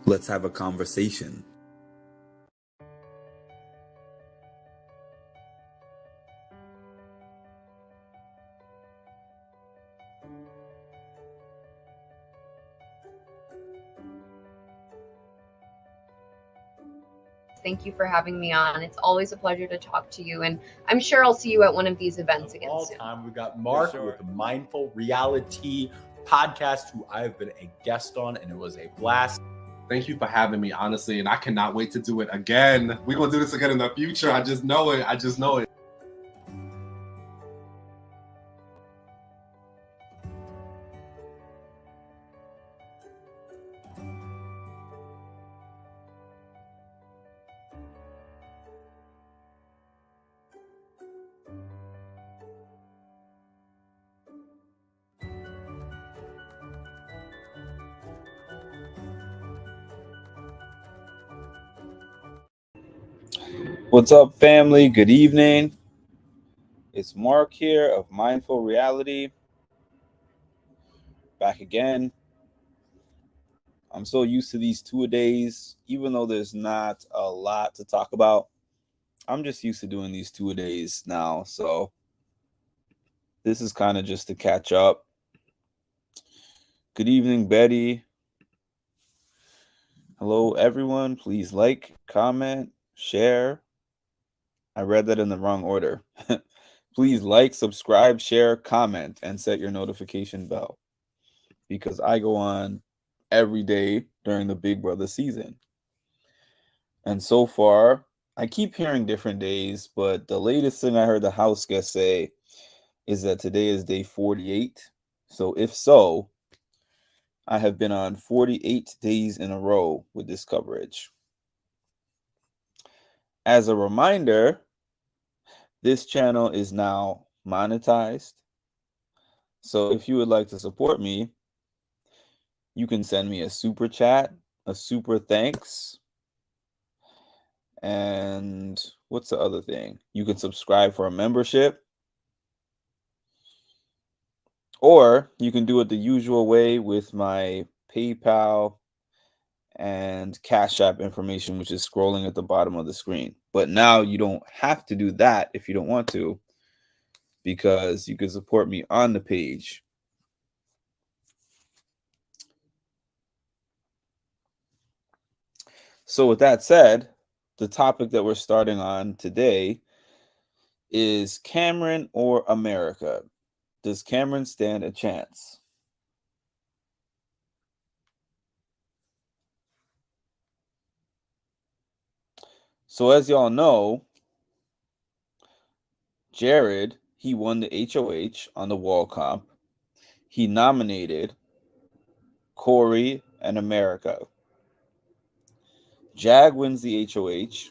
Let's have a conversation. Thank you for having me on. It's always a pleasure to talk to you, and I'm sure I'll see you at one of these events again all soon. time. We got Mark with the Mindful Reality podcast, who I've been a guest on, and it was a blast. Thank you for having me, honestly, and I cannot wait to do it again. We're going to do this again in the future. I just know it. What's up, family? Good evening. It's Mark here of Mindful Reality. Back again. I'm so used to these 2-a-days, even though there's not a lot to talk about. I'm just used to doing these 2-a-days now. So this is kind of just to catch up. Good evening, Betty. Hello, everyone. Please like, comment, share. I read that in the wrong order. Please like, subscribe, share, comment, and set your notification bell, because I go on every day during the Big Brother season. And so far, I keep hearing different days, but the latest thing I heard the house guest say is that today is day 48. So if so, I have been on 48 days in a row with this coverage. As a reminder, this channel is now monetized. So if you would like to support me, you can send me a super chat, a super thanks. And what's the other thing? You can subscribe for a membership. Or you can do it the usual way with my PayPal and Cash App information, which is scrolling at the bottom of the screen. But now you don't have to do that if you don't want to, because you can support me on the page. So with that said, the topic that we're starting on today is Cameron or America. Does Cameron stand a chance? So as y'all know, Jared, he won the HOH on the wall comp. He nominated Corey and America. Jag wins the HOH,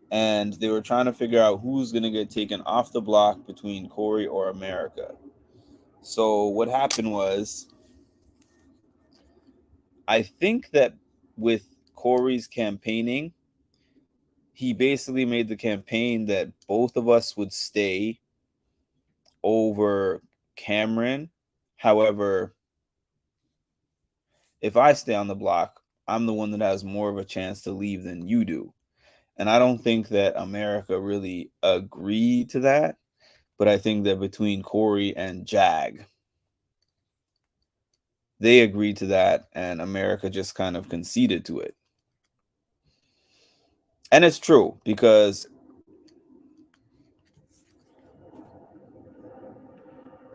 and they were trying to figure out who's going to get taken off the block between Corey or America. So what happened was, I think that with Corey's campaigning, he basically made the campaign that both of us would stay over Cameron. However, if I stay on the block, I'm the one that has more of a chance to leave than you do. And I don't think that America really agreed to that. But I think that between Corey and Jag, they agreed to that, and America just kind of conceded to it. And it's true, because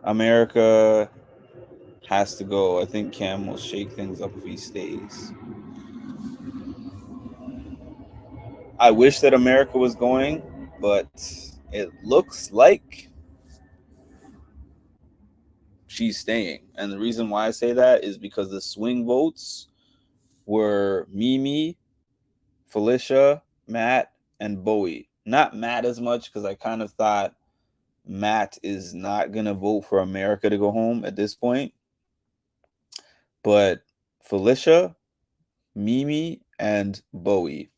America has to go. I think Cam will shake things up if he stays. I wish that America was going, but it looks like she's staying. And the reason why I say that is because the swing votes were Mimi, Felicia, Matt, and Bowie. Not Matt as much, because I kind of thought Matt is not going to vote for America to go home at this point. But Felicia, Mimi, and Bowie.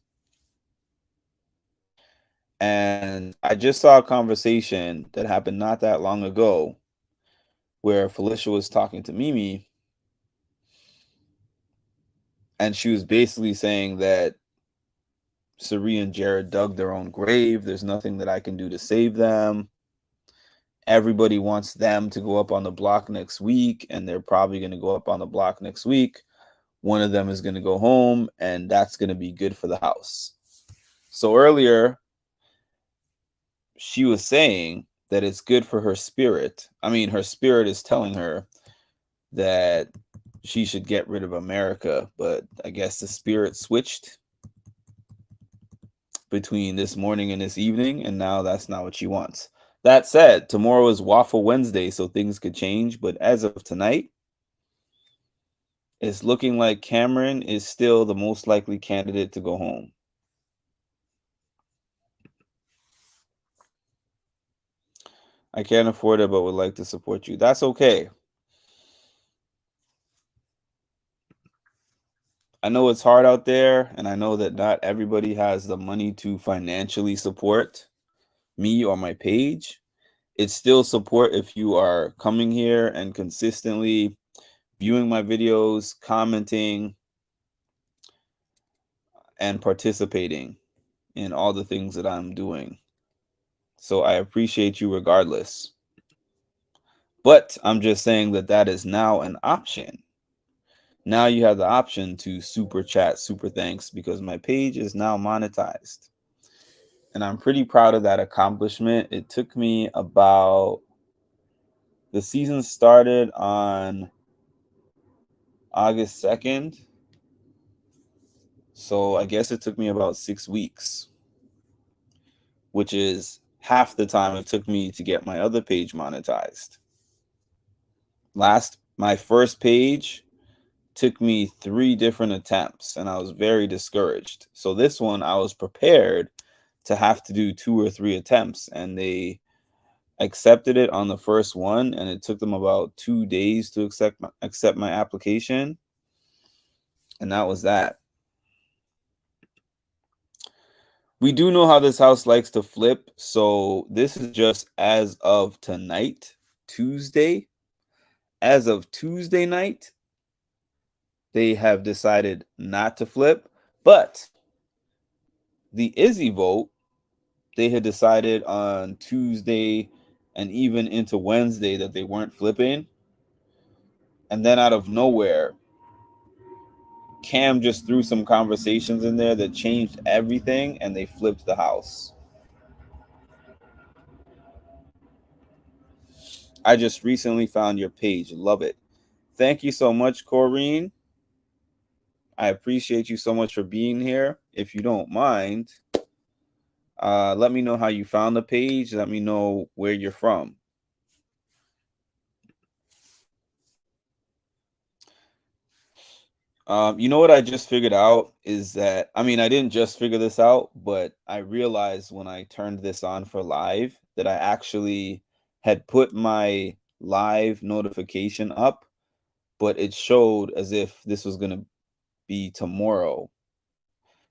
And I just saw a conversation that happened not that long ago where Felicia was talking to Mimi, And she was basically saying that Sari and Jared dug their own grave. There's nothing that I can do to save them. Everybody wants them to go up on the block next week, and they're probably going to go up on the block next week. One of them is going to go home, and that's going to be good for the house. So earlier, she was saying that it's good for her spirit. I mean, her spirit is telling her that she should get rid of America, but I guess the spirit switched between this morning and this evening, and now that's not what she wants. That said, tomorrow is Waffle Wednesday, so things could change, but as of tonight, it's looking like Cameron is still the most likely candidate to go home. I can't afford it, but would like to support you. That's okay. I know it's hard out there, and I know that not everybody has the money to financially support me or my page. It's still support if you are coming here and consistently viewing my videos, commenting, and participating in all the things that I'm doing. So I appreciate you regardless. But I'm just saying that that is now an option. Now you have the option to super chat, super thanks, because my page is now monetized. And I'm pretty proud of that accomplishment. It took me about, the season started on August 2nd. So I guess it took me about 6 weeks, which is half the time it took me to get my other page monetized. My first page took me 3 different attempts, and I was very discouraged. So this one, I was prepared to have to do 2 or 3 attempts, and they accepted it on the first one, and it took them about 2 days to accept my application, and that was that. We do know how this house likes to flip, so this is just as of tonight, Tuesday. As of Tuesday night, they have decided not to flip, but the Izzy vote, they had decided on Tuesday and even into Wednesday that they weren't flipping. And then out of nowhere, Cam just threw some conversations in there that changed everything, and they flipped the house. I just recently found your page. Love it. Thank you so much, Corrine. I appreciate you so much for being here. If you don't mind, let me know how you found the page. Let me know where you're from. You know what I just figured out is that, I mean, I didn't just figure this out, but I realized when I turned this on for live that I actually had put my live notification up, but it showed as if this was going to be tomorrow.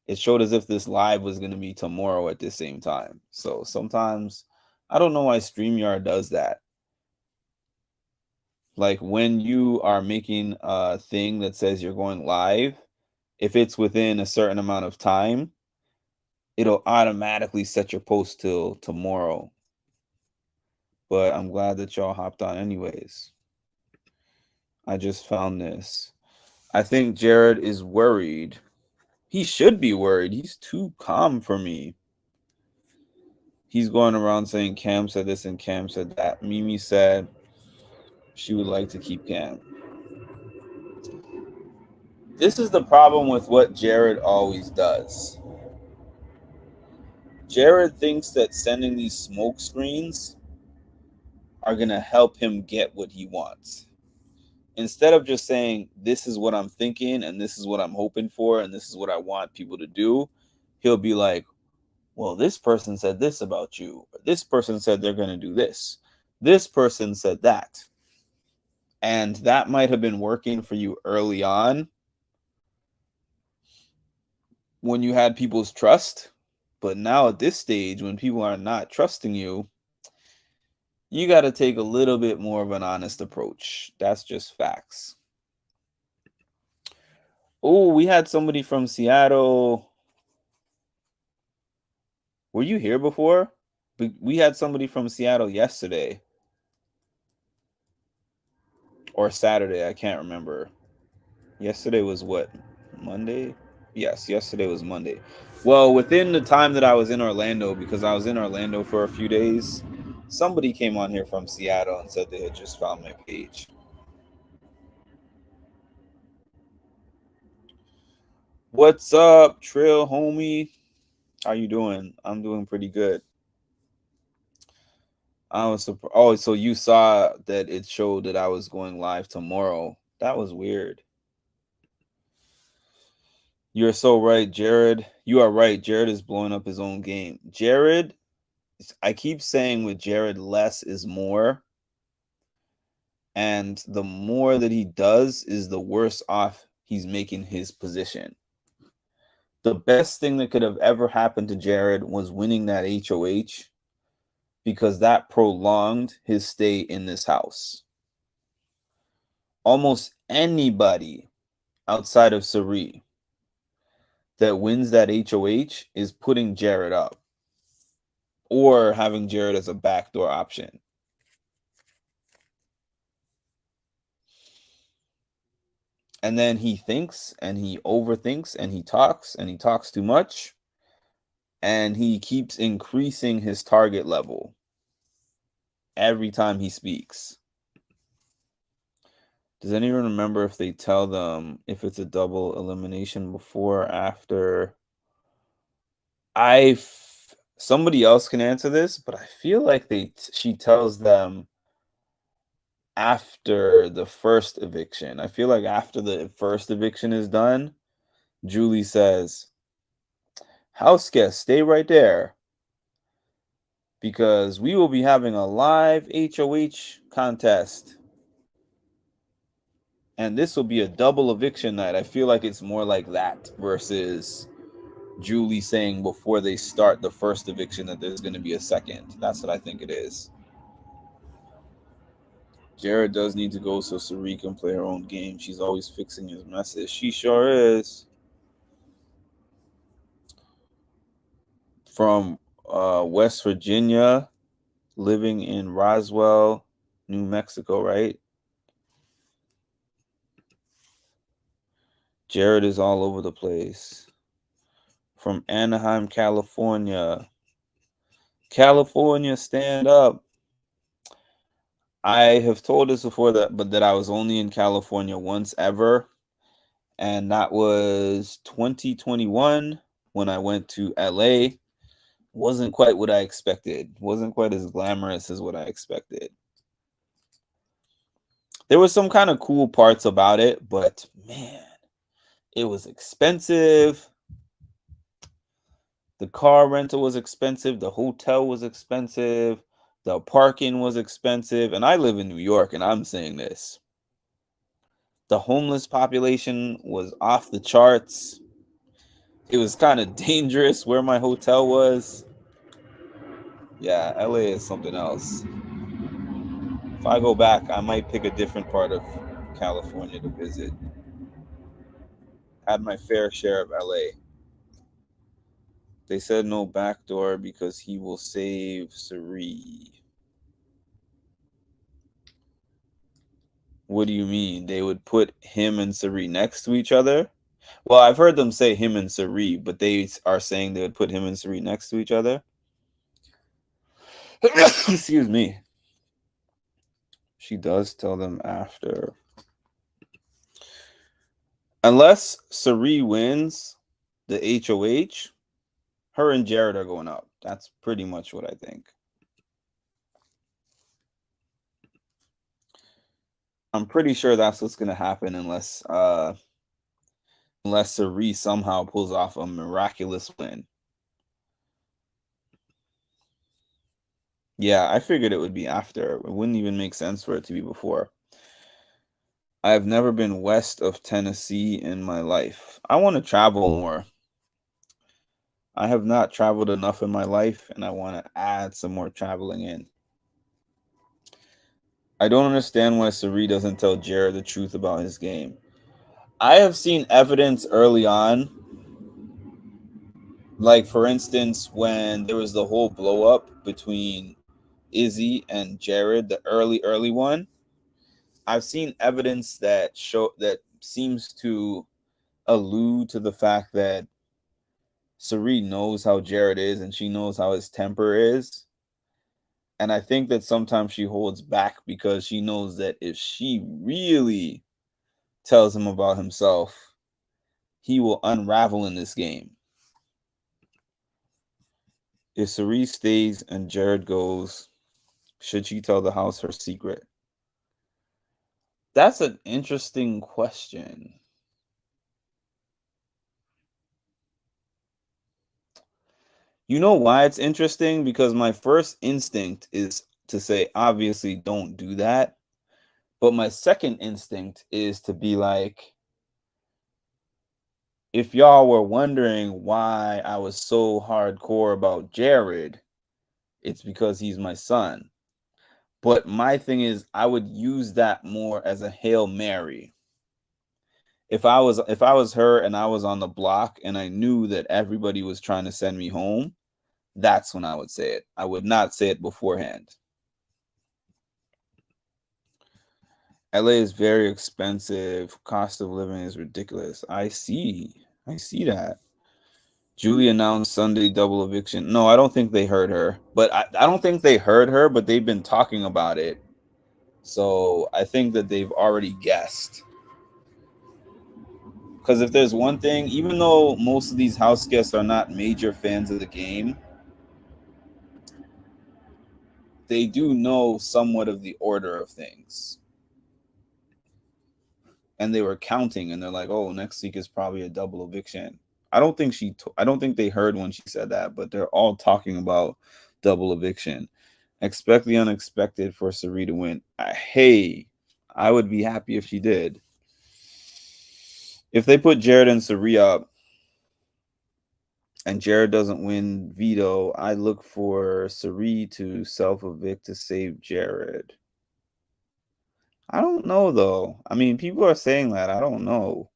It showed as if this live was going to be tomorrow at the same time. So sometimes, I don't know why StreamYard does that. Like when you are making a thing that says you're going live, if it's within a certain amount of time, it'll automatically set your post till tomorrow. But I'm glad that y'all hopped on anyways. I just found this. I think Jared is worried. He should be worried. He's too calm for me. He's going around saying Cam said this and Cam said that. Mimi said she would like to keep Cam. This is the problem with what Jared always does. Jared thinks that sending these smoke screens are going to help him get what he wants. Instead of just saying, this is what I'm thinking, and this is what I'm hoping for, and this is what I want people to do, he'll be like, well, this person said this about you. This person said they're going to do this. This person said that. And that might have been working for you early on when you had people's trust. But now at this stage, when people are not trusting you, you got to take a little bit more of an honest approach. That's just facts. Oh, we had somebody from Seattle. Were you here before? We had somebody from Seattle yesterday or Saturday. I can't remember. Yesterday was what? Monday? Yes, yesterday was Monday. Well, within the time that I was in Orlando, because I was in Orlando for a few days, somebody came on here from Seattle and said they had just found my page. What's up, Trill homie? How you doing? I'm doing pretty good. I was surprised. Oh, so you saw that it showed that I was going live tomorrow. That was weird. You're so right, Jared. You are right. Jared is blowing up his own game. Jared, I keep saying with Jared, less is more. And the more that he does is the worse off he's making his position. The best thing that could have ever happened to Jared was winning that HOH, because that prolonged his stay in this house. Almost anybody outside of Sari that wins that HOH is putting Jared up or having Jared as a backdoor option. And then he thinks and he overthinks and he talks too much, and he keeps increasing his target level every time he speaks. Does anyone remember if they tell them if it's a double elimination before or after? Somebody else can answer this, but I feel like she tells them after the first eviction. I feel like after the first eviction is done, Julie says, "House guest, stay right there, because we will be having a live HOH contest. And this will be a double eviction night." I feel like it's more like that versus Julie saying before they start the first eviction that there's going to be a second. That's what I think it is. Jared does need to go so Sari can play her own game. She's always fixing his messes. She sure is. From West Virginia, living in Roswell, New Mexico, right? Jared is all over the place. From Anaheim, California. California, stand up. I have told this before, that I was only in California once ever, and that was 2021 when I went to LA. Wasn't quite what I expected. Wasn't quite as glamorous as what I expected. There was some kind of cool parts about it, but man, it was expensive. The car rental was expensive. The hotel was expensive. The parking was expensive. And I live in New York, and I'm saying this. The homeless population was off the charts. It was kind of dangerous where my hotel was. Yeah, LA is something else. If I go back, I might pick a different part of California to visit. Had my fair share of LA. They said no backdoor because he will save Sari. What do you mean? They would put him and Sari next to each other? Well, I've heard them say him and Sari, but they are saying they would put him and Sari next to each other. Excuse me. She does tell them after. Unless Sari wins the HOH, her and Jared are going up. That's pretty much what I think. I'm pretty sure that's what's going to happen unless Sari somehow pulls off a miraculous win. Yeah, I figured it would be after. It wouldn't even make sense for it to be before. I've never been west of Tennessee in my life. I want to travel more. I have not traveled enough in my life, and I want to add some more traveling in. I don't understand why Sari doesn't tell Jared the truth about his game. I have seen evidence early on. Like, for instance, when there was the whole blow up between Izzy and Jared, the early one, I've seen evidence that seems to allude to the fact that Sari knows how Jared is and she knows how his temper is. And I think that sometimes she holds back because she knows that if she really tells him about himself, he will unravel in this game. If Cerise stays and Jared goes, should she tell the house her secret? That's an interesting question. You know why it's interesting? Because my first instinct is to say, obviously, don't do that. But my second instinct is to be like, if y'all were wondering why I was so hardcore about Jared, it's because he's my son. But my thing is, I would use that more as a Hail Mary. If I was her and I was on the block and I knew that everybody was trying to send me home, that's when I would say it. I would not say it beforehand. LA is very expensive. Cost of living is ridiculous. I see that. Julie announced Sunday double eviction. No, I don't think they heard her. But I don't think they heard her, but they've been talking about it. So I think that they've already guessed. Because if there's one thing, even though most of these house guests are not major fans of the game, they do know somewhat of the order of things. And they were counting, and they're like, "Oh, next week is probably a double eviction." I don't think they heard when she said that, but they're all talking about double eviction. Expect the unexpected for Sari to win. Hey, I would be happy if she did. If they put Jared and Sari up, and Jared doesn't win veto, I look for Sari to self-evict to save Jared. I don't know, though. I mean, people are saying that. I don't know.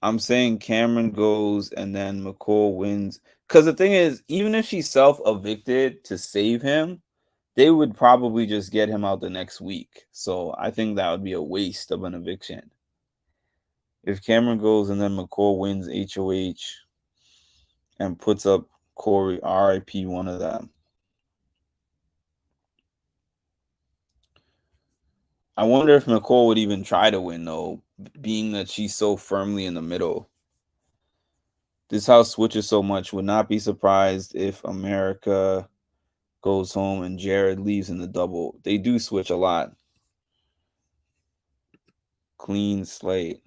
I'm saying Cameron goes and then McCall wins. Because the thing is, even if she self-evicted to save him, they would probably just get him out the next week. So I think that would be a waste of an eviction. If Cameron goes and then McCall wins HOH and puts up Corey, RIP one of them. I wonder if McCall would even try to win, though, being that she's so firmly in the middle. This house switches so much. Would not be surprised if America goes home and Jared leaves in the double. They do switch a lot. Clean slate.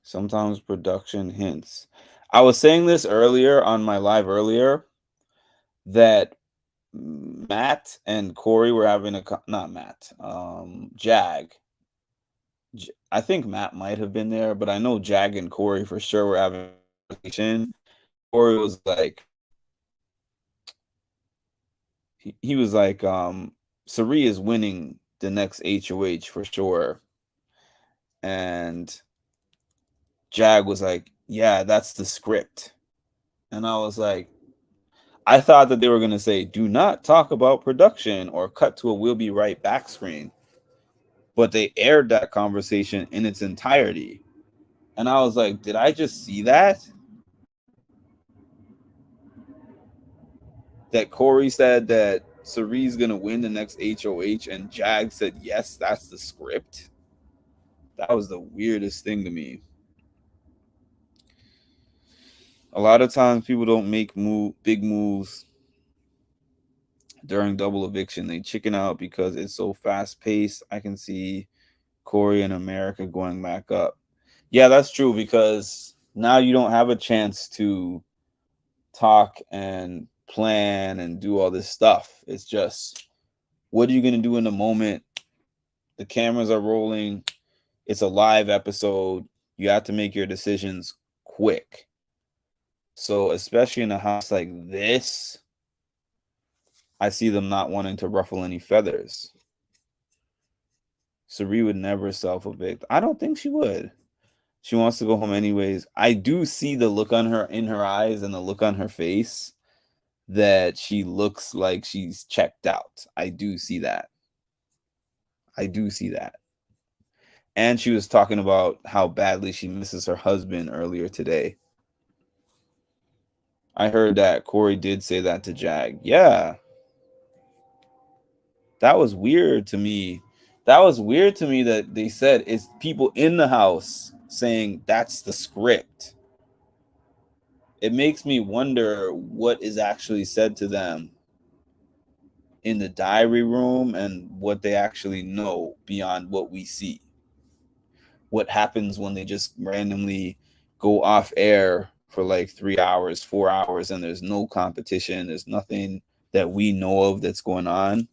Sometimes production hints. I was saying this earlier on my live earlier that Matt and Corey were having not Matt, Jag. I think Matt might have been there, but I know Jag and Corey for sure were having a conversation. Corey was like, he was like, Sari is winning the next HOH for sure. And Jag was like, yeah, that's the script. And I was like, I thought that they were going to say, do not talk about production or cut to a we'll be right back screen. But they aired that conversation in its entirety. And I was like, did I just see that? That Corey said that Sari's going to win the next HOH and Jag said, yes, that's the script. That was the weirdest thing to me. A lot of times people don't make big moves during double eviction. They chicken out because it's so fast paced. I can see Corey and America going back up. Yeah, that's true, because now you don't have a chance to talk and plan and do all this stuff. It's just, what are you going to do in the moment? The cameras are rolling. It's a live episode. You have to make your decisions quick. So especially in a house like this, I see them not wanting to ruffle any feathers. Sari would never self-evict. I don't think she would. She wants to go home anyways. I do see the look on her in her eyes and the look on her face that she looks like she's checked out. I do see that. I do see that. And she was talking about how badly she misses her husband earlier today. I heard that Corey did say that to Jag. Yeah. That was weird to me. That was weird to me that they said it's people in the house saying that's the script. It makes me wonder what is actually said to them in the diary room and what they actually know beyond what we see. What happens when they just randomly go off air for like 3 hours, 4 hours, and there's no competition, there's nothing that we know of that's going on.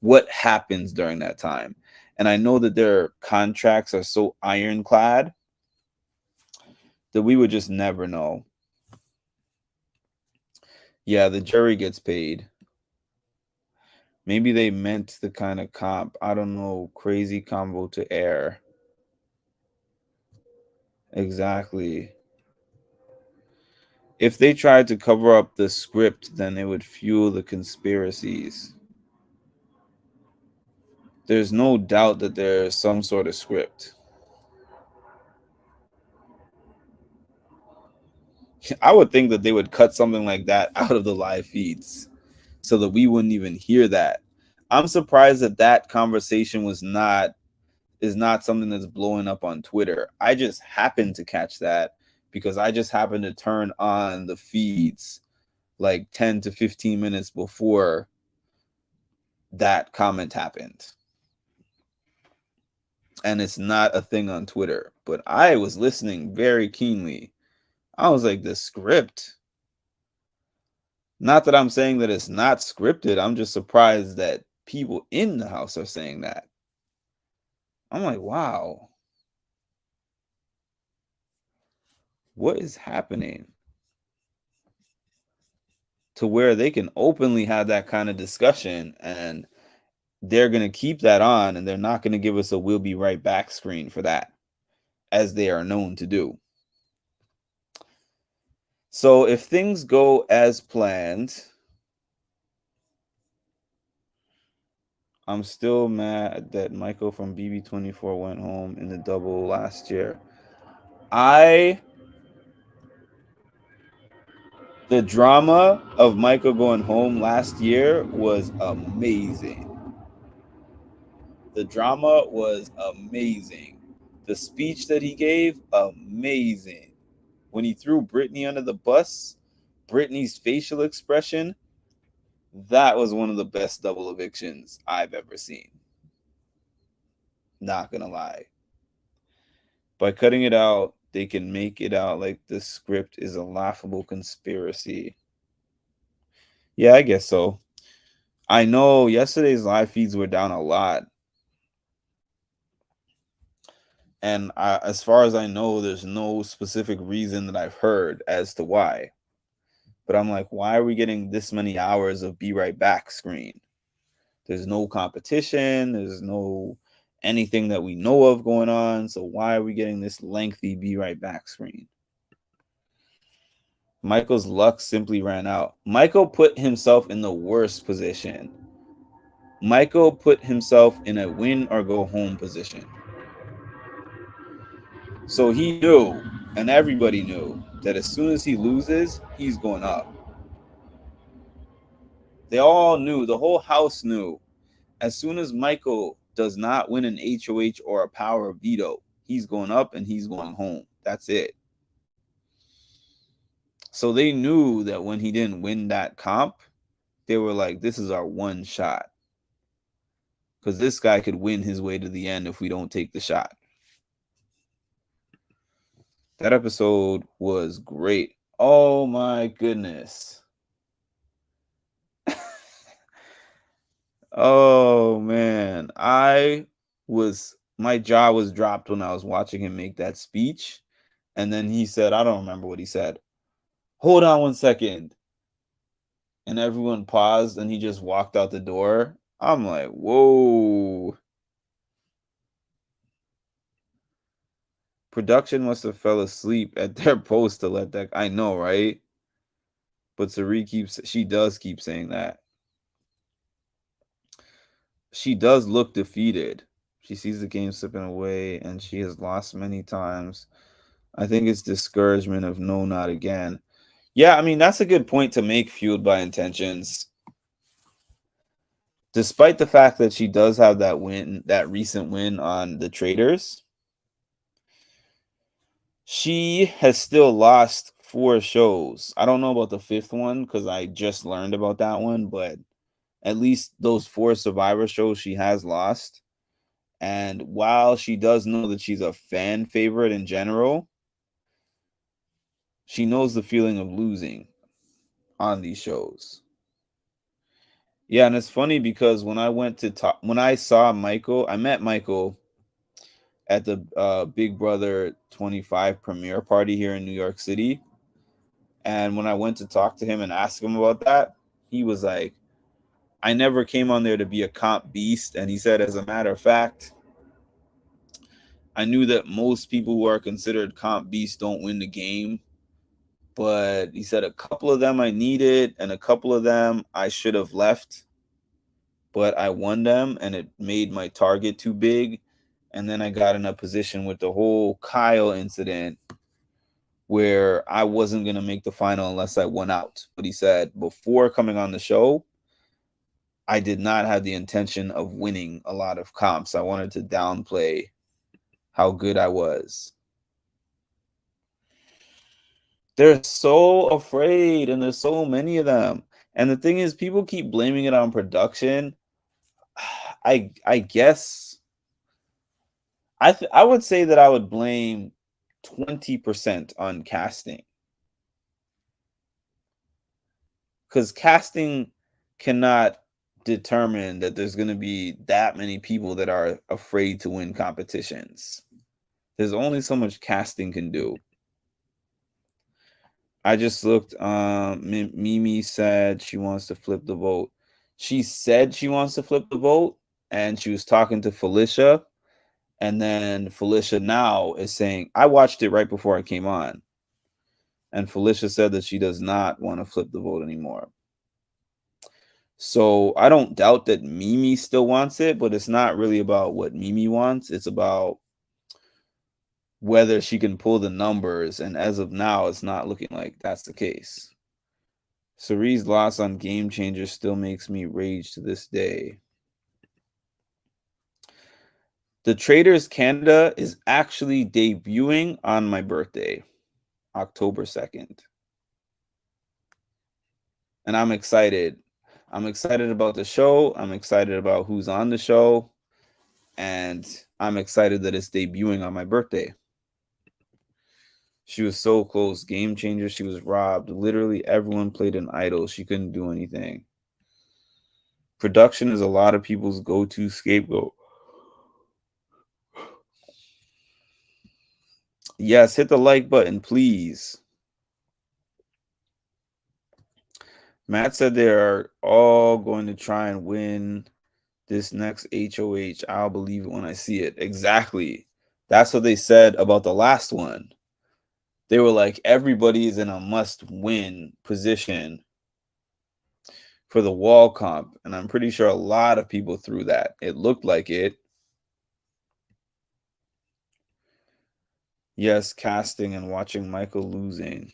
What happens during that time? And I know that their contracts are so ironclad that we would just never know. Yeah, the jury gets paid. Maybe they meant the kind of comp, I don't know, crazy combo to air. Exactly. If they tried to cover up the script, then it would fuel the conspiracies. There's no doubt that there's some sort of script. I would think that they would cut something like that out of the live feeds so that we wouldn't even hear that. I'm surprised that that conversation is not something that's blowing up on Twitter. I just happened to catch that because I just happened to turn on the feeds like 10 to 15 minutes before that comment happened. And it's not a thing on Twitter, but I was listening very keenly. I was like, the script. Not that I'm saying that it's not scripted. I'm just surprised that people in the house are saying that. I'm like, wow. What is happening? To where they can openly have that kind of discussion and they're going to keep that on and they're not going to give us a "we'll be right back" screen for that, as they are known to do. So if things go as planned, I'm still mad that Michael from BB24 went home in the double last year. The drama of Michael going home last year was amazing. The drama was amazing. The speech that he gave, amazing. When he threw Brittany under the bus, Brittany's facial expression, that was one of the best double evictions I've ever seen. Not gonna lie. By cutting it out, they can make it out like the script is a laughable conspiracy. Yeah, I guess so. I know yesterday's live feeds were down a lot. And as far as I know, there's no specific reason that I've heard as to why. But I'm like, why are we getting this many hours of "be right back" screen? There's no competition. There's no anything that we know of going on. So why are we getting this lengthy "be right back" screen? Michael's luck simply ran out. Michael put himself in the worst position. Michael put himself in a win or go home position. So he knew, and everybody knew, that as soon as he loses, he's going up. They all knew, the whole house knew. As soon as Michael does not win an HOH or a power veto, he's going up and he's going home. That's it. So they knew that when he didn't win that comp, they were like, this is our one shot. Because this guy could win his way to the end if we don't take the shot. That episode was great. Oh my goodness. Oh man. My jaw was dropped when I was watching him make that speech. And then he said, I don't remember what he said. Hold on one second. and everyone paused, and he just walked out the door. I'm like, whoa. Production must have fell asleep at their post to let that. I know, right? But she does keep saying that. She does look defeated. She sees the game slipping away, and she has lost many times. I think it's discouragement of no, not again. Yeah, I mean, that's a good point to make, fueled by intentions. Despite the fact that she does have that win, that recent win on the traders, she has still lost 4 shows. I don't know about the 5th one because I just learned about that one, but at least those 4 Survivor shows she has lost. And while she does know that she's a fan favorite in general, she knows the feeling of losing on these shows. Yeah, and it's funny because when I saw Michael, I met Michael at the Big Brother 25 premiere party here in New York City. And when I went to talk to him and ask him about that, he was like, I never came on there to be a comp beast. And he said, as a matter of fact, I knew that most people who are considered comp beasts don't win the game. But he said a couple of them I needed and a couple of them I should have left. But I won them and it made my target too big. And then I got in a position with the whole Kyle incident where I wasn't going to make the final unless I won out. But he said before coming on the show, I did not have the intention of winning a lot of comps. I wanted to downplay how good I was. They're so afraid, and there's so many of them. And the thing is, people keep blaming it on production. I guess I would say that I would blame 20% on casting. Because casting cannot determine that there's going to be that many people that are afraid to win competitions. There's only so much casting can do. I just looked. Mimi said she wants to flip the vote. She said she wants to flip the vote, and she was talking to Felicia. And then Felicia now is saying, I watched it right before I came on. And Felicia said that she does not want to flip the vote anymore. So I don't doubt that Mimi still wants it, but it's not really about what Mimi wants. It's about whether she can pull the numbers. And as of now, it's not looking like that's the case. Cerie's loss on Game Changer still makes me rage to this day. The Traders Canada is actually debuting on my birthday, October 2nd. And I'm excited. I'm excited about the show. I'm excited about who's on the show. And I'm excited that it's debuting on my birthday. She was so close. Game Changer. She was robbed. Literally everyone played an idol. She couldn't do anything. Production is a lot of people's go-to scapegoat. Yes, hit the like button, please. Matt said they are all going to try and win this next HOH. I'll believe it when I see it. Exactly. That's what they said about the last one. They were like, everybody is in a must-win position for the wall comp. And I'm pretty sure a lot of people threw that. It looked like it. Yes, casting and watching Michael losing.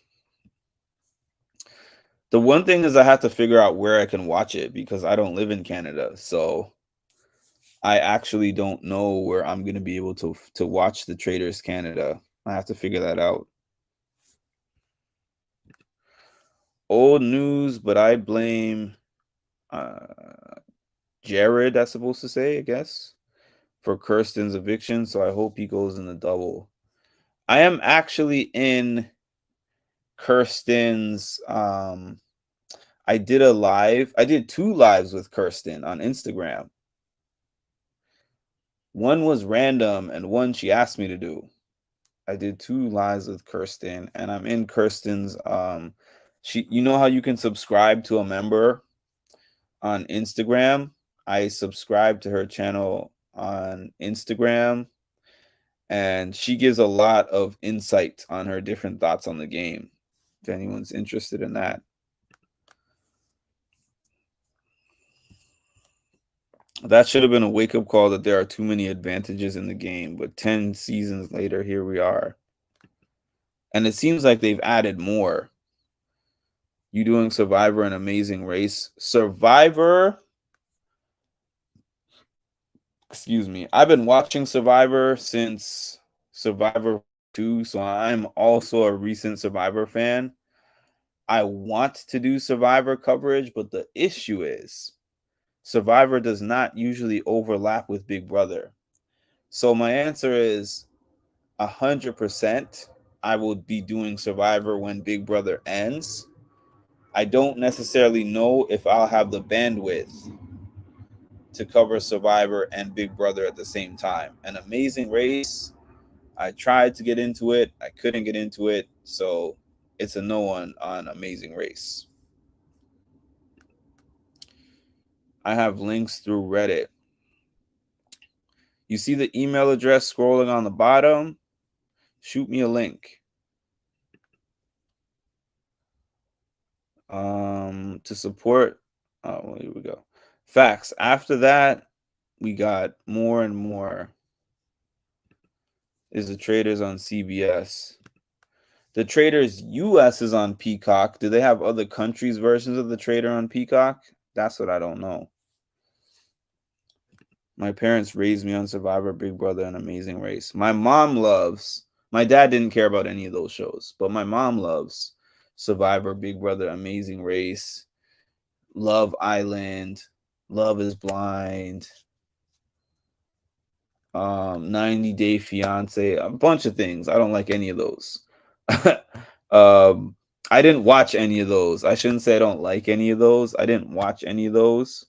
The one thing is I have to figure out where I can watch it because I don't live in Canada. So I actually don't know where I'm going to be able to watch the Traders Canada. I have to figure that out. Old news, but I blame Jared, that's supposed to say, I guess, for Kirsten's eviction. So I hope he goes in the double. I am actually in Kirsten's I did 2 lives with Kirsten on Instagram. One was random and one she asked me to do. I did 2 lives with Kirsten, and I'm in Kirsten's you know how you can subscribe to a member on Instagram? I subscribe to her channel on Instagram, and she gives a lot of insight on her different thoughts on the game. If anyone's interested in that. That should have been a wake-up call that there are too many advantages in the game, but 10 seasons later, here we are. And it seems like they've added more. You doing Survivor and Amazing Race? Survivor, excuse me, I've been watching Survivor since Survivor 2, so I'm also a recent Survivor fan. I want to do Survivor coverage, but the issue is Survivor does not usually overlap with Big Brother. So my answer is 100%. I will be doing Survivor when Big Brother ends. I don't necessarily know if I'll have the bandwidth to cover Survivor and Big Brother at the same time. An Amazing Race, I tried to get into it. I couldn't get into it. So it's a no on Amazing Race. I have links through Reddit. You see the email address scrolling on the bottom? Shoot me a link. To support. Oh, well, here we go. Facts. After that, we got more and more. Is the Traders on CBS? The Traders US is on Peacock. Do they have other countries' versions of the Trader on Peacock? That's what I don't know. My parents raised me on Survivor, Big Brother, and Amazing Race. My mom loves. My dad didn't care about any of those shows, but my mom loves Survivor, Big Brother, Amazing Race, Love Island, Love is Blind, 90 Day Fiance, a bunch of things. I don't like any of those. I didn't watch any of those. I shouldn't say I don't like any of those. I didn't watch any of those.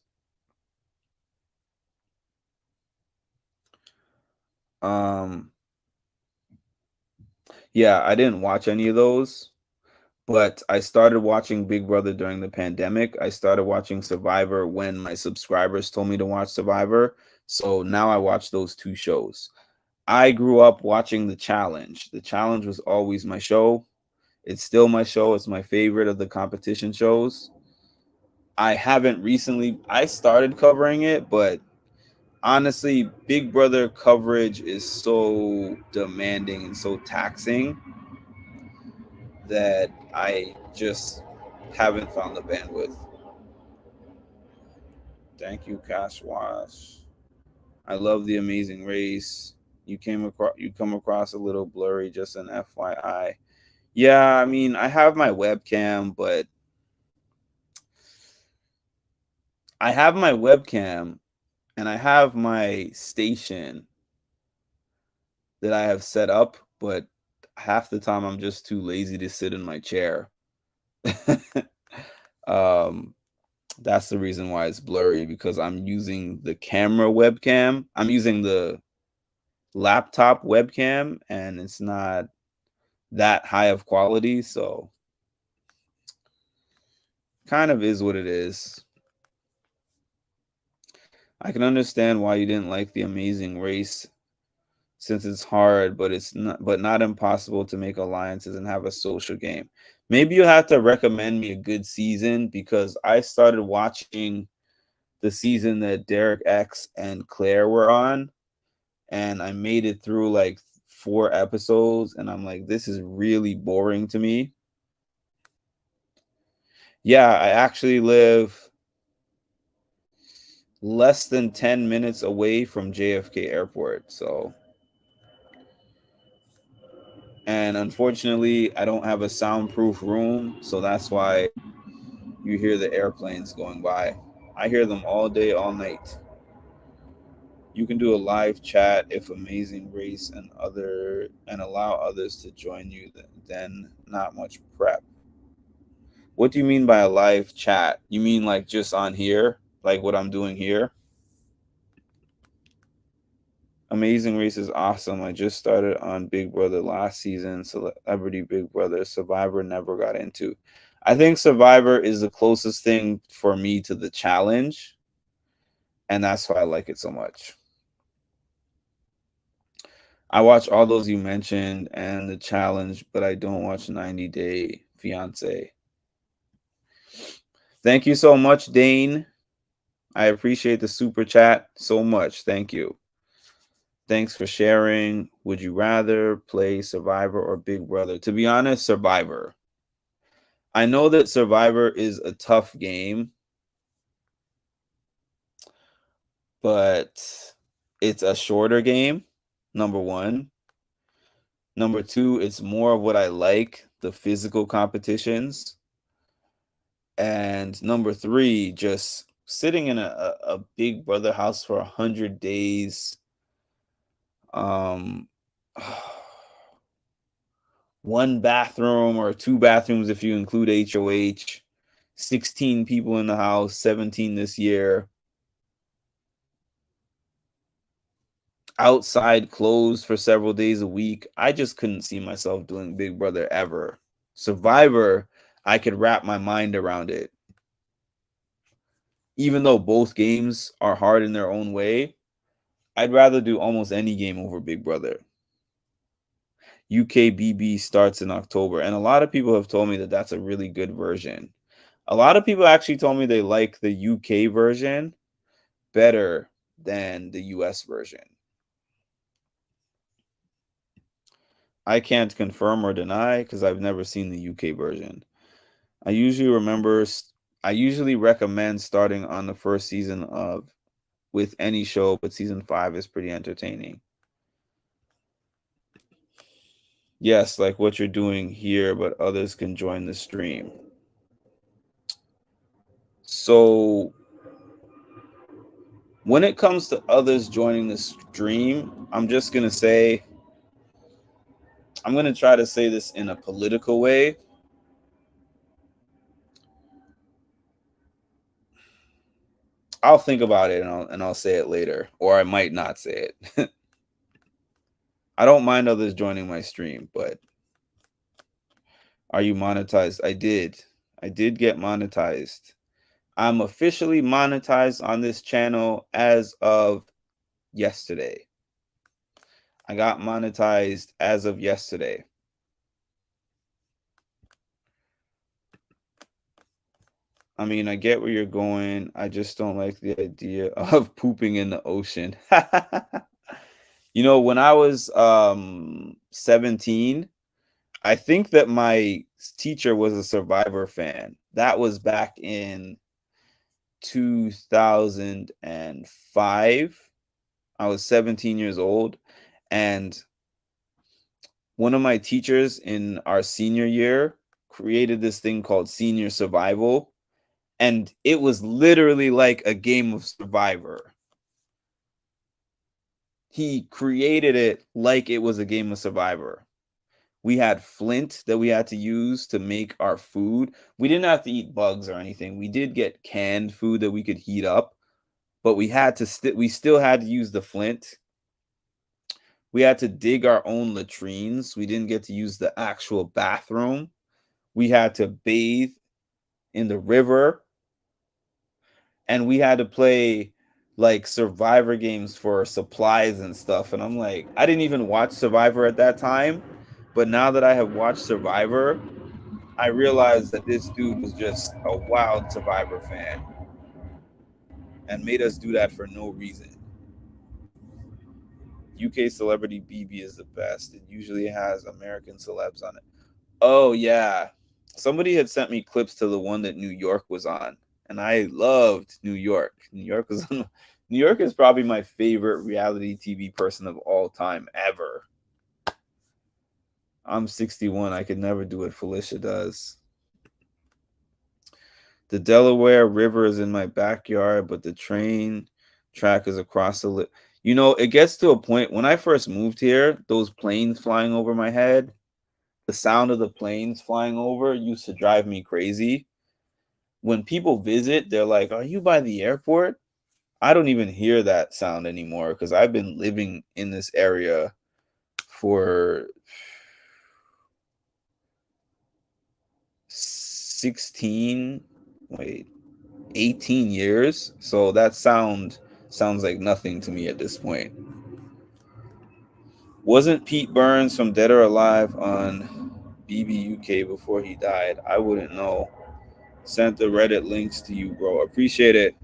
Yeah, I didn't watch any of those. But I started watching Big Brother during the pandemic. I started watching Survivor when my subscribers told me to watch Survivor. So now I watch those two shows. I grew up watching The Challenge. The Challenge was always my show. It's still my show. It's my favorite of the competition shows. I haven't recently, I started covering it, but honestly, Big Brother coverage is so demanding and so taxing that I just haven't found the bandwidth. Thank you, Cash Wash. I love The Amazing Race. You come across a little blurry, just an FYI. Yeah, I mean, I have my webcam, but I have my webcam and I have my station that I have set up, but half the time I'm just too lazy to sit in my chair. That's the reason why it's blurry, because I'm using the camera webcam. I'm using the laptop webcam and it's not that high of quality, so kind of is what it is. I can understand why you didn't like The Amazing Race, since it's hard, but not impossible to make alliances and have a social game. Maybe you'll have to recommend me a good season, because I started watching the season that Derek X and Claire were on, and I made it through like 4 episodes, and I'm like, this is really boring to me. Yeah, I actually live less than 10 minutes away from JFK Airport, so. And unfortunately, I don't have a soundproof room, so that's why you hear the airplanes going by. I hear them all day, all night. You can do a live chat if Amazing Race and allow others to join you, then not much prep. What do you mean by a live chat? You mean like just on here, like what I'm doing here? Amazing Race is awesome. I just started on Big Brother last season, Celebrity Big Brother. Survivor never got into. I think Survivor is the closest thing for me to the challenge, and that's why I like it so much. I watch all those you mentioned and the challenge, but I don't watch 90 Day Fiance. Thank you so much, Dane. I appreciate the super chat so much. Thank you. Thanks for sharing. Would you rather play Survivor or Big Brother? To be honest, Survivor. I know that Survivor is a tough game, but it's a shorter game, number one. Number two, it's more of what I like, the physical competitions. And number three, just sitting in a Big Brother house for 100 days. One bathroom or two bathrooms if you include HOH. 16 people in the house, 17 this year. Outside closed for several days a week. I just couldn't see myself doing Big Brother ever. Survivor, I could wrap my mind around it. Even though both games are hard in their own way, I'd rather do almost any game over Big Brother. UKBB starts in October, and a lot of people have told me that that's a really good version. A lot of people actually told me they like the UK version better than the US version. I can't confirm or deny because I've never seen the UK version. I usually recommend starting on the first season of with any show, but season 5 is pretty entertaining. Yes, like what you're doing here, but others can join the stream. So when it comes to others joining the stream, I'm just going to say, I'm going to try to say this in a political way. I'll think about it and I'll say it later, or I might not say it. I don't mind others joining my stream, but are you monetized? I did get monetized. I'm officially monetized on this channel as of yesterday. I got monetized as of yesterday. I mean, I get where you're going. I just don't like the idea of pooping in the ocean. You know, when I was 17, I think that my teacher was a Survivor fan. That was back in 2005. I was 17 years old, and one of my teachers in our senior year created this thing called Senior Survival, and it was literally like a game of Survivor. He created it like it was a game of Survivor. We had flint that we had to use to make our food. We didn't have to eat bugs or anything. We did get canned food that we could heat up, but we had to we still had to use the flint. We had to dig our own latrines. We didn't get to use the actual bathroom. We had to bathe in the river. And we had to play like Survivor games for supplies and stuff. And I'm like, I didn't even watch Survivor at that time. But now that I have watched Survivor, I realized that this dude was just a wild Survivor fan and made us do that for no reason. UK Celebrity BB is the best. It usually has American celebs on it. Oh, yeah. Somebody had sent me clips to the one that New York was on, and I loved New York. New York is probably my favorite reality TV person of all time ever. I'm 61. I could never do what Felicia does. The Delaware River is in my backyard, but the train track is across the You know, it gets to a point when I first moved here, those planes flying over my head, the sound of the planes flying over used to drive me crazy. When people visit, they're like, "Are you by the airport?" I don't even hear that sound anymore because I've been living in this area for 18 years. So that sounds like nothing to me at this point. Wasn't Pete Burns from Dead or Alive on BBUK before he died? I wouldn't know. Sent the Reddit links to you, bro. Appreciate it.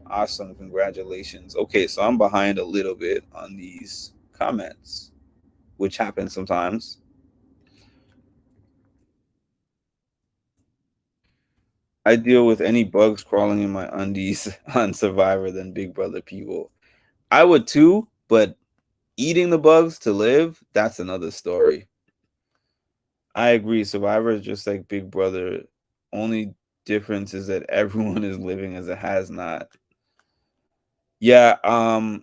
Awesome. Congratulations. Okay, so I'm behind a little bit on these comments, which happens sometimes. I deal with any bugs crawling in my undies on Survivor than Big Brother people. I would too, but eating the bugs to live, that's another story. I agree. Survivor is just like Big Brother. Only difference is that everyone is living as a has not. Yeah, for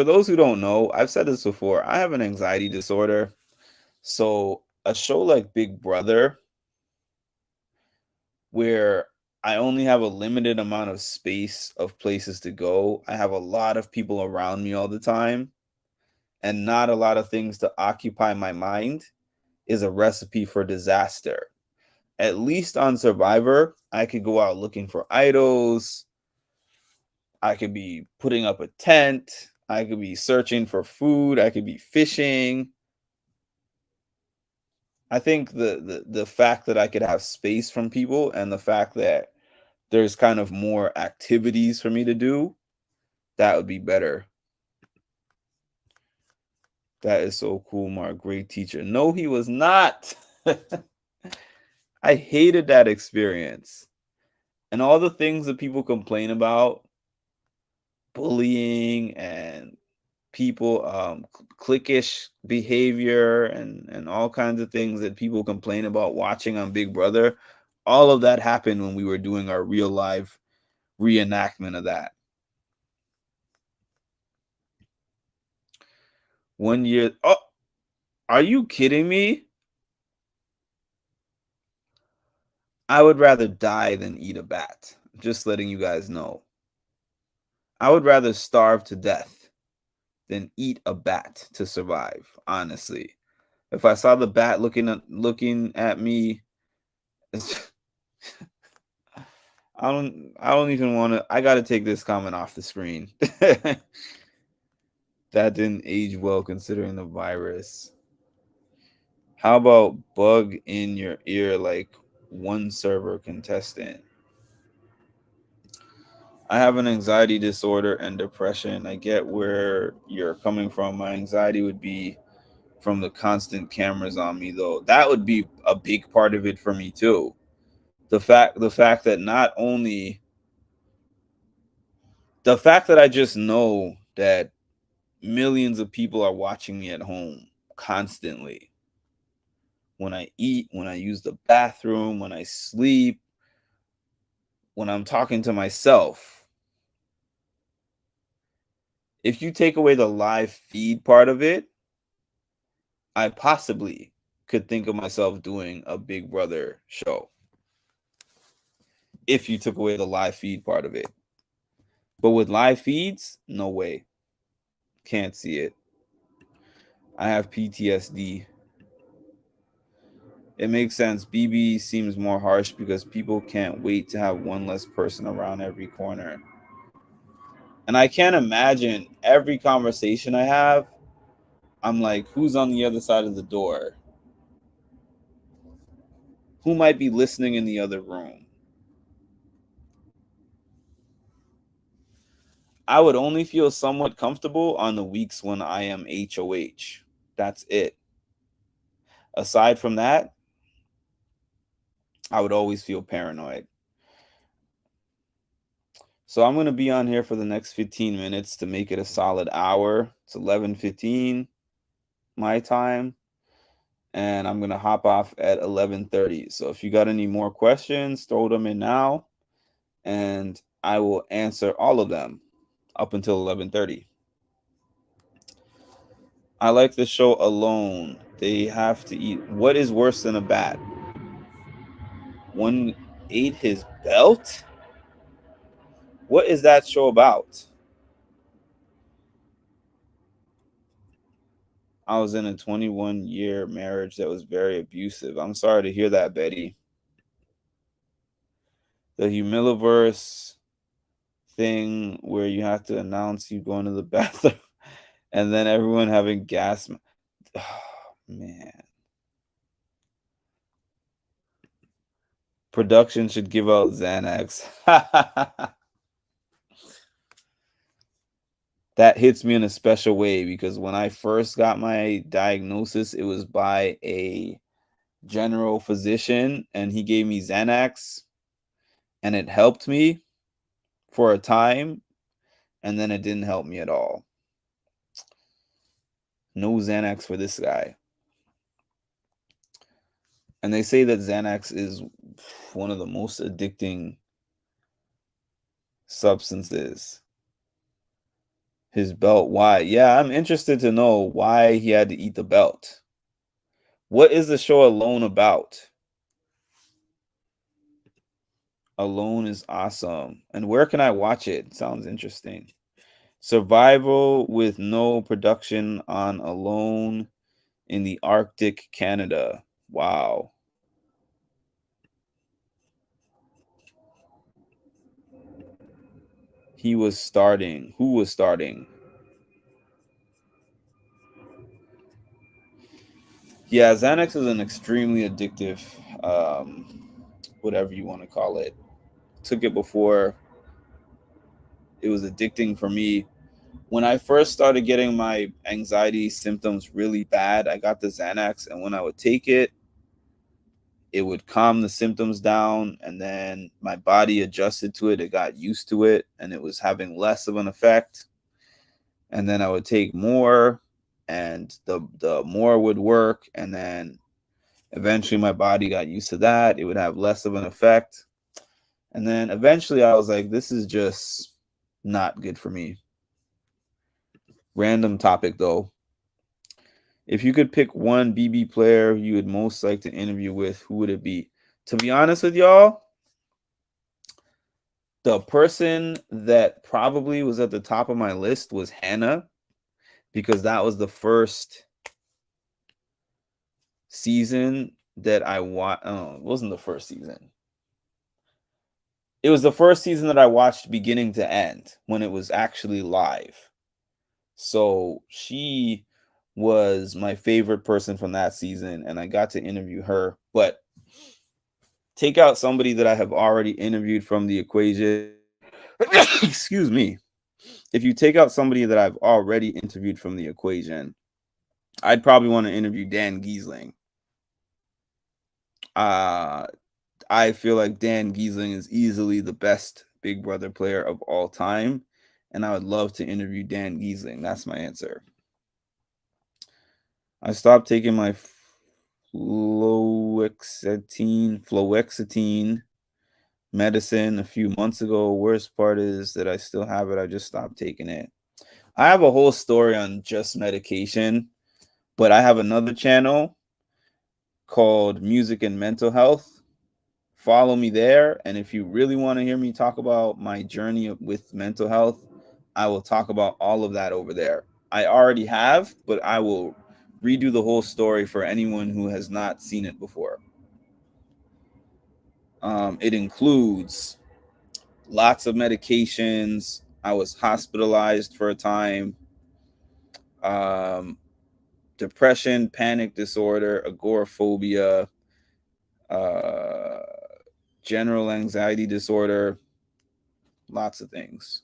those who don't know, I've said this before. I have an anxiety disorder. So a show like Big Brother, where I only have a limited amount of space of places to go, I have a lot of people around me all the time, and not a lot of things to occupy my mind, is a recipe for disaster. At least on Survivor, I could go out looking for idols. I could be putting up a tent. I could be searching for food. I could be fishing. I think the fact that I could have space from people and the fact that there's kind of more activities for me to do, that would be better. That is so cool, Mark. Great teacher. No, he was not. I hated that experience. And all the things that people complain about, bullying and people cliquish behavior and all kinds of things that people complain about watching on Big Brother, all of that happened when we were doing our real life reenactment of that. 1 year. Oh, are you kidding me? I would rather die than eat a bat. Just letting you guys know. I would rather starve to death than eat a bat to survive, honestly. If I saw the bat looking at me, I don't even want to. I got to take this comment off the screen. That didn't age well considering the virus. How about bug in your ear like one server contestant? I have an anxiety disorder and depression. I get where you're coming from. My anxiety would be from the constant cameras on me, though. That would be a big part of it for me too. The fact that not only the fact that I just know that millions of people are watching me at home constantly. When I eat, when I use the bathroom, when I sleep, when I'm talking to myself. If you take away the live feed part of it, I possibly could think of myself doing a Big Brother show. If you took away the live feed part of it. But with live feeds, no way. Can't see it. I have PTSD. It makes sense. BB seems more harsh because people can't wait to have one less person around every corner. And I can't imagine every conversation I have, I'm like, who's on the other side of the door? Who might be listening in the other room? I would only feel somewhat comfortable on the weeks when I am HOH. That's it. Aside from that, I would always feel paranoid. So I'm going to be on here for the next 15 minutes to make it a solid hour. It's 11:15 my time. And I'm going to hop off at 11:30. So if you got any more questions, throw them in now. And I will answer all of them up until 11:30. I like the show Alone. They have to eat. What is worse than a bat? One ate his belt? What is that show about? I was in a 21-year marriage that was very abusive. I'm sorry to hear that, Betty. The Humiliverse thing where you have to announce you going to the bathroom and then everyone having gas. Oh, man. Production should give out Xanax. That hits me in a special way because when I first got my diagnosis, it was by a general physician and he gave me Xanax and it helped me for a time and then it didn't help me at all. No Xanax for this guy. And they say that Xanax is one of the most addicting substances. His belt, why? Yeah, I'm interested to know why he had to eat the belt. What is the show Alone about? Alone is awesome. And where can I watch it? Sounds interesting. Survival with no production on Alone in the Arctic, Canada. Wow. He was starting. Who was starting? Yeah, Xanax is an extremely addictive, whatever you want to call it. Took it before. It was addicting for me. When I first started getting my anxiety symptoms really bad, I got the Xanax, and when I would take it, it would calm the symptoms down, and then my body adjusted to it. It got used to it, and it was having less of an effect. And then I would take more, and the more would work, and then eventually my body got used to that. It would have less of an effect. And then eventually I was like, this is just not good for me. Random topic though. If you could pick one BB player you would most like to interview with, who would it be? To be honest with y'all, the person that probably was at the top of my list was Hannah, because that was the first season that I watched. Oh, it wasn't the first season. It was the first season that I watched beginning to end when it was actually live. So she was my favorite person from that season, and I got to interview her. But take out somebody that I have already interviewed from the equation. Excuse me. If you take out somebody that I've already interviewed from the equation, I'd probably want to interview Dan Giesling. I feel like Dan Giesling is easily the best Big Brother player of all time, and I would love to interview Dan Giesling. That's my answer. I stopped taking my fluoxetine medicine a few months ago. Worst part is that I still have it. I just stopped taking it. I have a whole story on just medication, but I have another channel called Music and Mental Health. Follow me there. And if you really want to hear me talk about my journey with mental health, I will talk about all of that over there. I already have, but I will redo the whole story for anyone who has not seen it before. It includes lots of medications. I was hospitalized for a time. Depression, panic disorder, agoraphobia, general anxiety disorder, lots of things.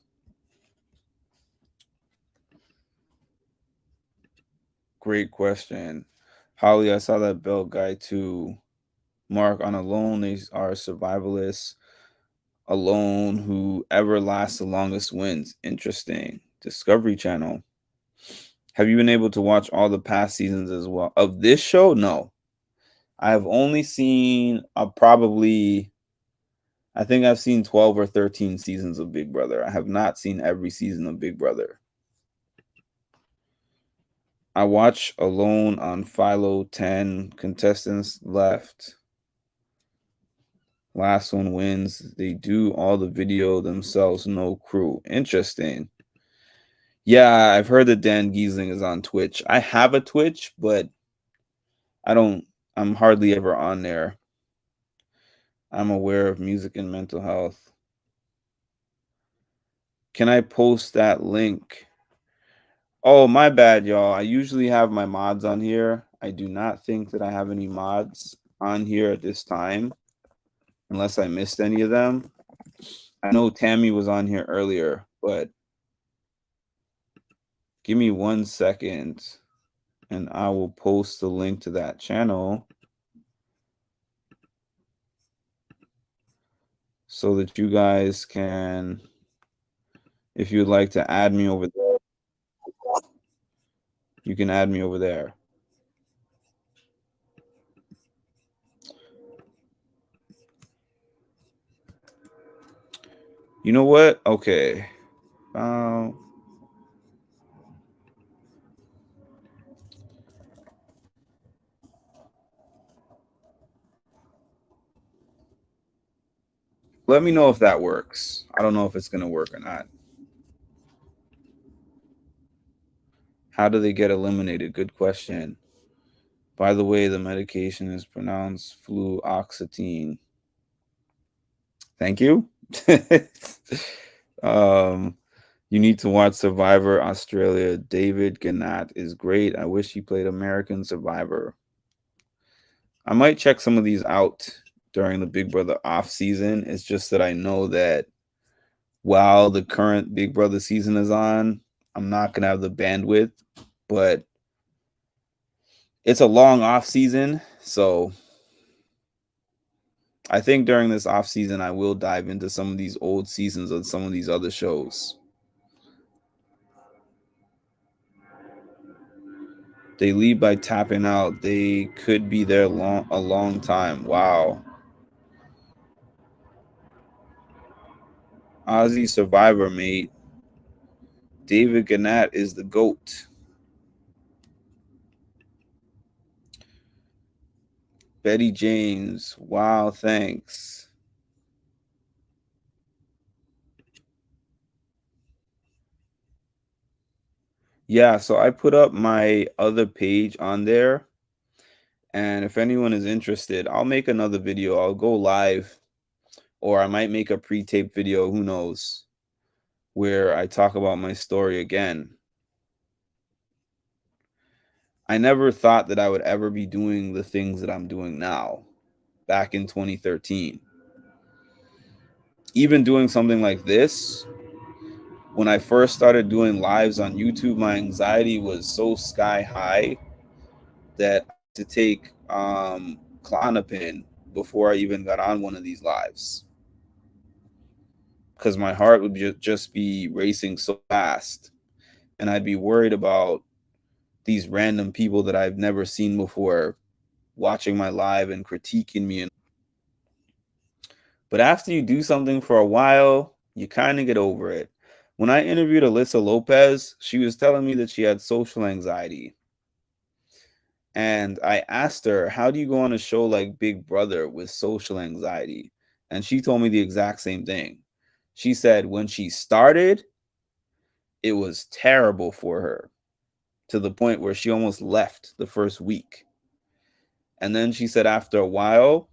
Great question. Holly, I saw that belt guy too. Mark, on Alone, they are survivalists. Alone, whoever lasts the longest wins. Interesting. Discovery Channel. Have you been able to watch all the past seasons as well? Of this show? No. I have only seen I think I've seen 12 or 13 seasons of Big Brother. I have not seen every season of Big Brother. I watch Alone on Philo 10. Contestants left. Last one wins. They do all the video themselves, no crew. Interesting. Yeah, I've heard that Dan Giesling is on Twitch. I have a Twitch, but I'm hardly ever on there. I'm aware of music and mental health. Can I post that link? Oh, my bad, y'all. I usually have my mods on here. I do not think that I have any mods on here at this time, unless I missed any of them. I know Tammy was on here earlier, but give me 1 second and I will post the link to that channel so that you guys can, if you'd like to add me over there, you can add me over there. You know what? Okay. Let me know if that works. I don't know if it's going to work or not. How do they get eliminated? Good question. By the way, the medication is pronounced fluoxetine. Thank you. You need to watch Survivor Australia. David Gannat is great. I wish he played American Survivor. I might check some of these out during the Big Brother off season. It's just that I know that while the current Big Brother season is on, I'm not going to have the bandwidth, but it's a long off season. So I think during this off season, I will dive into some of these old seasons of some of these other shows. They leave by tapping out. They could be there a long time. Wow. Aussie Survivor, mate. David Gannat is the GOAT. Betty James. Wow, thanks. Yeah, so I put up my other page on there. And if anyone is interested, I'll make another video. I'll go live, or I might make a pre-taped video, who knows, where I talk about my story again. I never thought that I would ever be doing the things that I'm doing now, back in 2013. Even doing something like this, when I first started doing lives on YouTube, my anxiety was so sky high that I had to take Klonopin before I even got on one of these lives, because my heart would just be racing so fast, and I'd be worried about these random people that I've never seen before watching my live and critiquing me. But after you do something for a while, you kind of get over it. When I interviewed Alyssa Lopez, she was telling me that she had social anxiety. And I asked her, how do you go on a show like Big Brother with social anxiety? And she told me the exact same thing. She said when she started, it was terrible for her, to the point where she almost left the first week. And then she said after a while,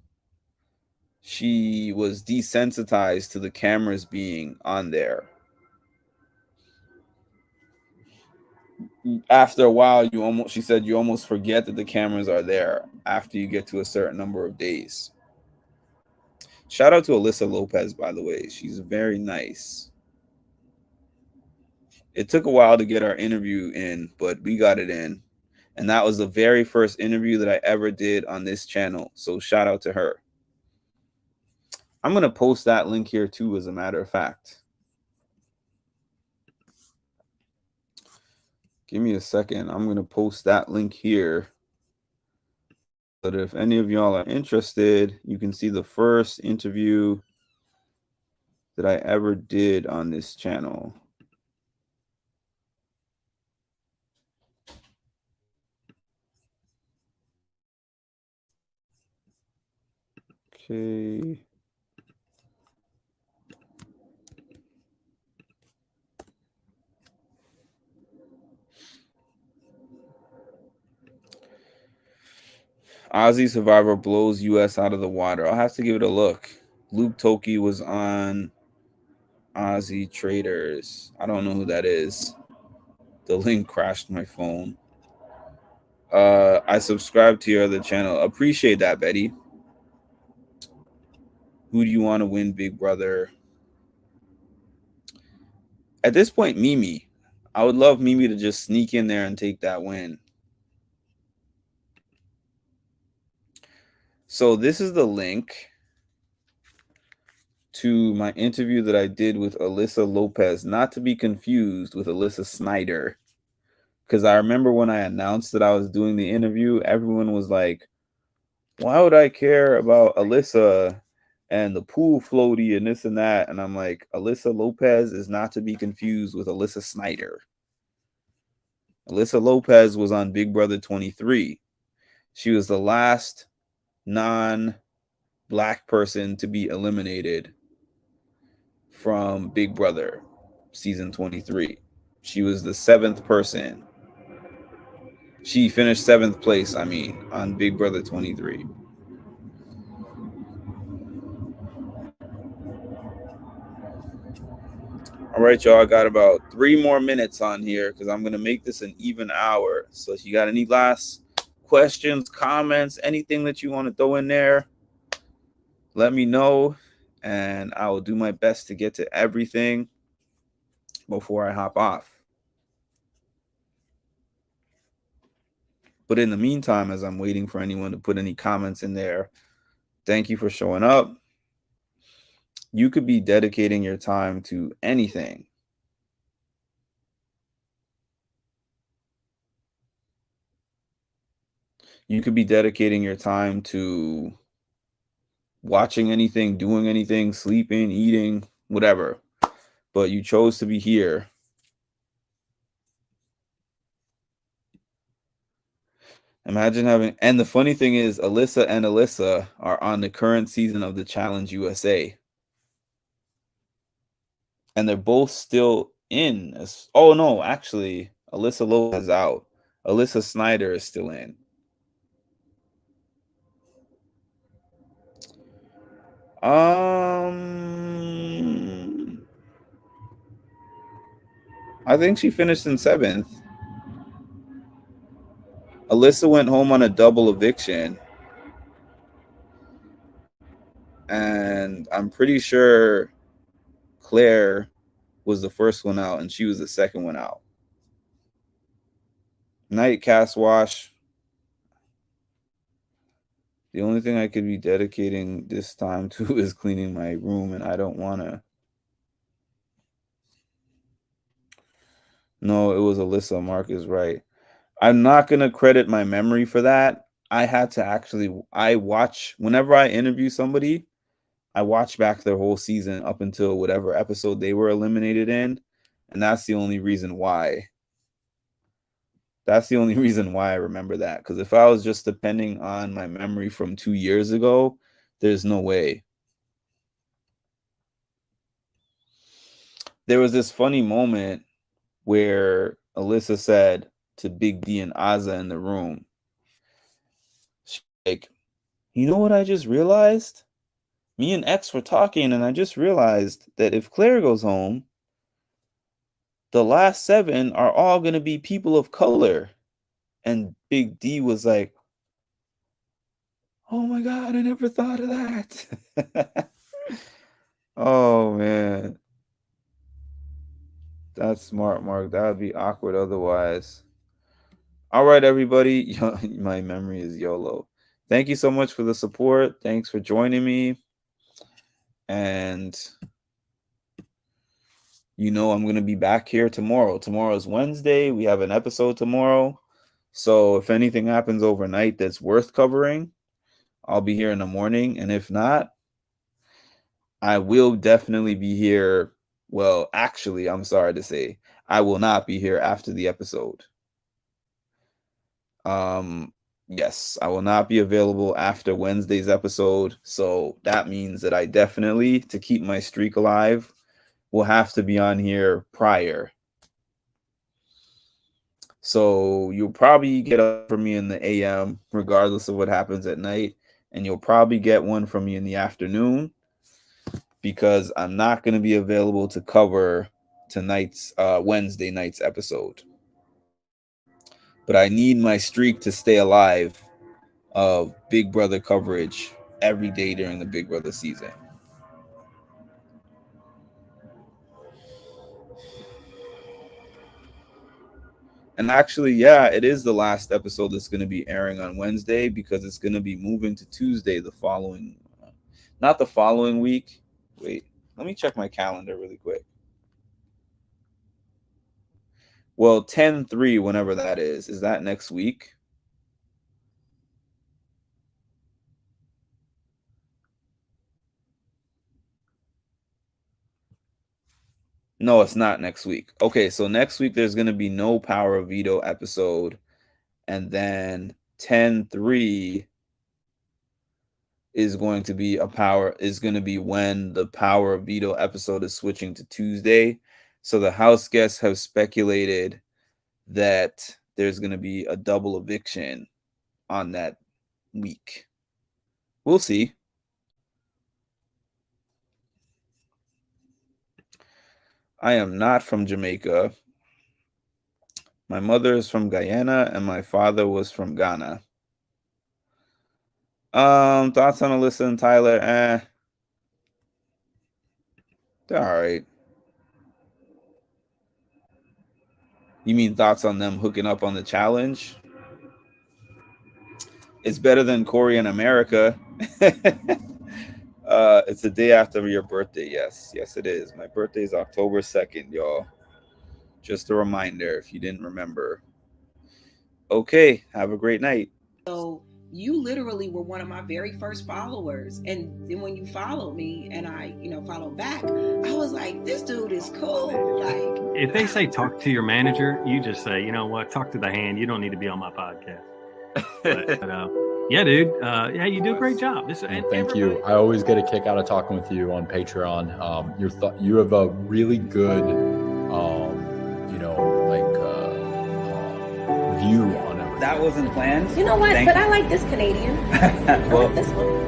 she was desensitized to the cameras being on there. After a while, she said you almost forget that the cameras are there after you get to a certain number of days. Shout out to Alyssa Lopez, by the way. She's very nice. It took a while to get our interview in, but we got it in. And that was the very first interview that I ever did on this channel. So shout out to her. I'm going to post that link here too, as a matter of fact. Give me a second. I'm going to post that link here. But if any of y'all are interested, you can see the first interview that I ever did on this channel. Okay. Aussie Survivor blows US out of the water. I'll have to give it a look. Luke Toki was on Aussie Traders. I don't know who that is. The link crashed my phone. I subscribed to your other channel. Appreciate that, Betty. Who do you want to win, Big Brother? At this point, Mimi. I would love Mimi to just sneak in there and take that win. So this is the link to my interview that I did with Alyssa Lopez, not to be confused with Alyssa Snyder. Because I remember when I announced that I was doing the interview, everyone was like, why would I care about Alyssa and the pool floaty and this and that? And I'm like, Alyssa Lopez is not to be confused with Alyssa Snyder. Alyssa Lopez was on Big Brother 23. She was the last non-black person to be eliminated from Big Brother season 23. She was the 7th person. She finished 7th place, on Big Brother 23. All right, y'all. I got about 3 more minutes on here because I'm going to make this an even hour. So if you got any last questions, comments, anything that you want to throw in there, let me know. And I will do my best to get to everything before I hop off. But in the meantime, as I'm waiting for anyone to put any comments in there, thank you for showing up. You could be dedicating your time to anything. You could be dedicating your time to watching anything, doing anything, sleeping, eating, whatever. But you chose to be here. Imagine having, and the funny thing is, Alyssa and Alyssa are on the current season of the Challenge USA. And they're both still in. Oh, no, actually, Alyssa Lopez is out. Alyssa Snyder is still in. I think she finished in 7th. Alyssa went home on a double eviction. And I'm pretty sure Claire was the first one out and she was the second one out. Night cast wash. The only thing I could be dedicating this time to is cleaning my room, and I don't want to. No, it was Alyssa. Mark is right. I'm not going to credit my memory for that. I had to actually, whenever I interview somebody, I watch back their whole season up until whatever episode they were eliminated in. And that's the only reason why. That's the only reason why I remember that. Because if I was just depending on my memory from 2 years ago, there's no way. There was this funny moment where Alyssa said to Big D and Azza in the room, she's like, you know what I just realized? Me and X were talking, and I just realized that if Claire goes home, the last 7 are all going to be people of color. And Big D was like, oh my God, I never thought of that. Oh, man. That's smart, Mark. That would be awkward otherwise. All right, everybody. My memory is YOLO. Thank you so much for the support. Thanks for joining me. And I'm going to be back here tomorrow. Tomorrow's Wednesday. We have an episode tomorrow. So if anything happens overnight that's worth covering, I'll be here in the morning. And if not, I will definitely be here. Well, actually, I'm sorry to say, I will not be here after the episode. Yes, I will not be available after Wednesday's episode. So that means that I definitely, to keep my streak alive, will have to be on here prior. So you'll probably get up from me in the AM, regardless of what happens at night. And you'll probably get one from me in the afternoon, because I'm not going to be available to cover tonight's Wednesday night's episode. But I need my streak to stay alive of Big Brother coverage every day during the Big Brother season. And actually, yeah, it is the last episode that's going to be airing on Wednesday, because it's going to be moving to Tuesday the following, not the following week. Wait, let me check my calendar really quick. Well, 10/3, whenever that is that next week? No, it's not next week. Okay, so next week there's going to be no Power of Veto episode. And then 10/3 is going to be when the Power of Veto episode is switching to Tuesday. So the house guests have speculated that there's going to be a double eviction on that week. We'll see. I am not from Jamaica. My mother is from Guyana and my father was from Ghana. Thoughts on Alyssa and Tyler? They're all right. You mean thoughts on them hooking up on the challenge? It's better than Corey and America. It's the day after your birthday. Yes, it is. My birthday is October 2nd, y'all. Just a reminder if you didn't remember. Okay, have a great night. So you literally were one of my very first followers. And then when you followed me and I, followed back, I was like, this dude is cool. Like, if they say talk to your manager, you just say, you know what, talk to the hand. You don't need to be on my podcast. But yeah, dude. Yeah, you do a great job. Thank you. I always get a kick out of talking with you on Patreon. You have a really good, view on everything. That wasn't planned. you know what? But I like this Canadian. I like this one.